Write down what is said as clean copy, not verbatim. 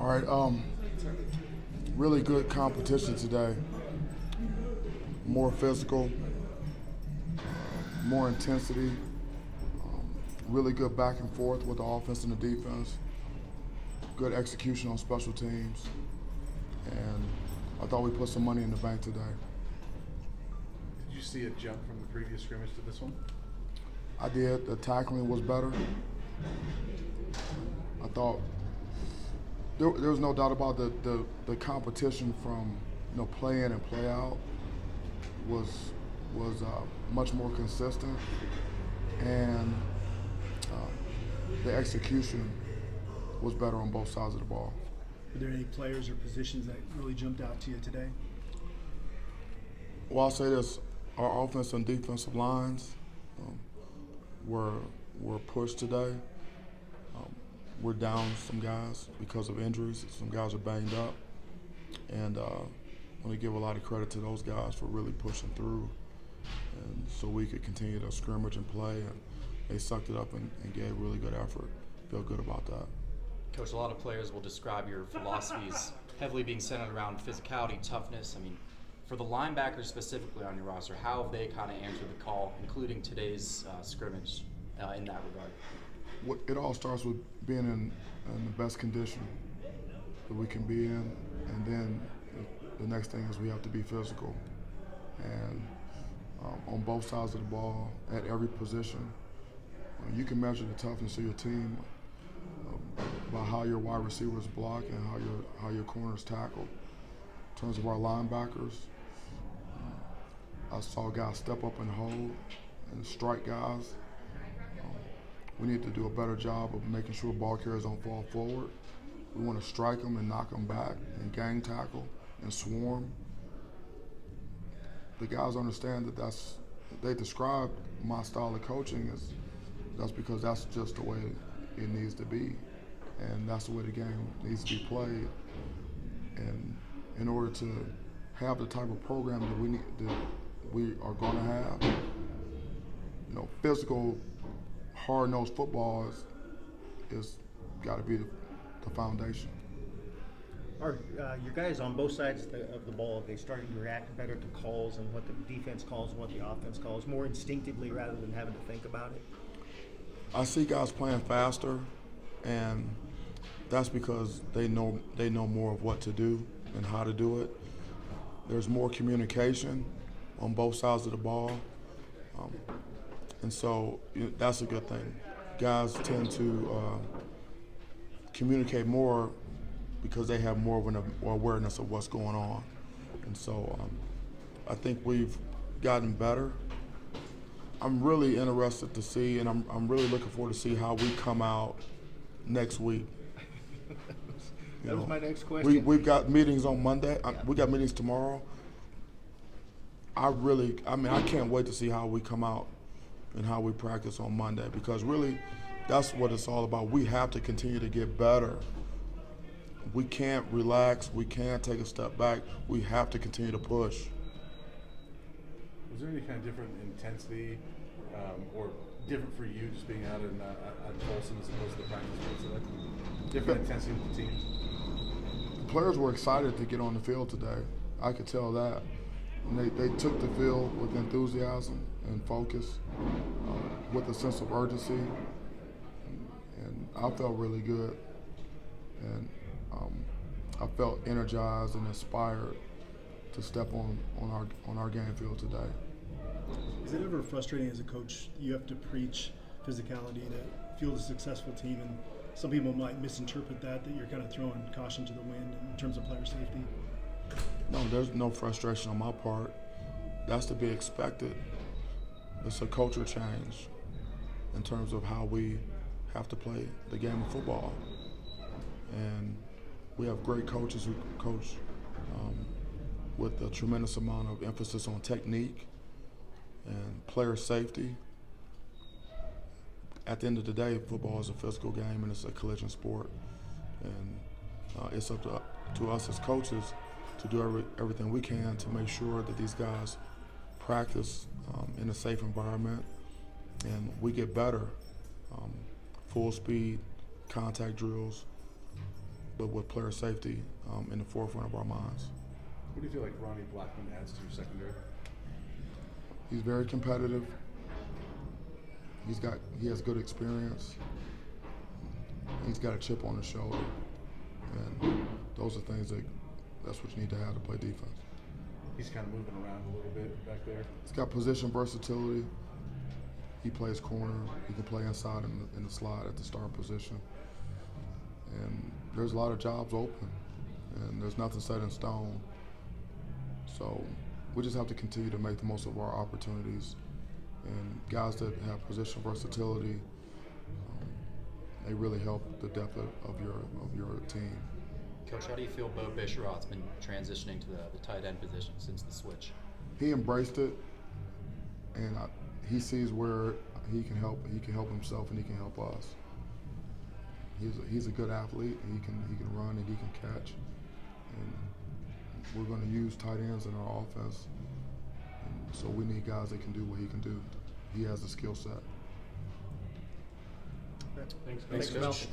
All right, really good competition today. More physical, more intensity, really good back and forth with the offense and the defense. Good execution on special teams, and I thought we put some money in the bank today. Did you see a jump from the previous scrimmage to this one? I did. The tackling was better. I thought there was no doubt about the competition from play in and play out was much more consistent, and the execution was better on both sides of the ball. Were there any players or positions that really jumped out to you today? Well, I'll say this: our offensive and defensive lines were pushed today. We're down some guys because of injuries. Some guys are banged up, and I want to give a lot of credit to those guys for really pushing through, and so we could continue to scrimmage and play. And they sucked it up and gave really good effort. Feel good about that. Coach, a lot of players will describe your philosophies heavily being centered around physicality, toughness. I mean, for the linebackers specifically on your roster, how have they kind of answered the call, including today's scrimmage in that regard? It all starts with being in the best condition that we can be in, and then the next thing is we have to be physical. And on both sides of the ball, at every position, you can measure the toughness of your team by how your wide receivers block and how your corners tackle. In terms of our linebackers, I saw guys step up and hold and strike guys. We need to do a better job of making sure ball carriers don't fall forward. We want to strike them and knock them back and gang tackle and swarm. The guys understand that they describe my style of coaching that's because that's just the way it needs to be. And that's the way the game needs to be played. And in order to have the type of program that we are going to have, physical, hard-nosed football is got to be the foundation. Are your guys on both sides of the ball, are they starting to react better to calls and what the defense calls and what the offense calls, more instinctively rather than having to think about it? I see guys playing faster, and that's because they know more of what to do and how to do it. There's more communication on both sides of the ball. And so that's a good thing. Guys tend to communicate more because they have more of an awareness of what's going on. And so I think we've gotten better. I'm really interested to see, and I'm really looking forward to see how we come out next week. That was my next question. We've got meetings on Monday. We got meetings tomorrow. I can't wait to see how we come out and how we practice on Monday, because really that's what it's all about. We have to continue to get better. We can't relax. We can't take a step back. We have to continue to push. Was there any kind of different intensity or different for you just being out at Folsom as opposed to the practice field today? Different intensity with the team? The players were excited to get on the field today. I could tell that. And they took the field with enthusiasm and focus, with a sense of urgency, and I felt really good. And I felt energized and inspired to step on our game field today. Is it ever frustrating as a coach you have to preach physicality to field a successful team, and some people might misinterpret that you're kind of throwing caution to the wind in terms of player safety? No, there's no frustration on my part. That's to be expected. It's a culture change in terms of how we have to play the game of football. And we have great coaches who coach with a tremendous amount of emphasis on technique and player safety. At the end of the day, football is a physical game and it's a collision sport. And it's up to us as coaches to do everything we can to make sure that these guys practice in a safe environment and we get better. Full speed, contact drills, but with player safety in the forefront of our minds. What do you feel like Ronnie Blackman adds to your secondary? He's very competitive. He has good experience. He's got a chip on his shoulder, and those are things that's what you need to have to play defense. He's kind of moving around a little bit back there. He's got position versatility. He plays corner. He can play inside in the slot at the star position. And there's a lot of jobs open, and there's nothing set in stone. So we just have to continue to make the most of our opportunities. And guys that have position versatility, they really help the depth of your team. Coach, how do you feel Bo Bisharat's been transitioning to the tight end position since the switch? He embraced it, and he sees where he can help. He can help himself, and he can help us. He's a good athlete. He can run and he can catch, and we're going to use tight ends in our offense. And so we need guys that can do what he can do. He has the skill set. Thanks, Coach. Coach.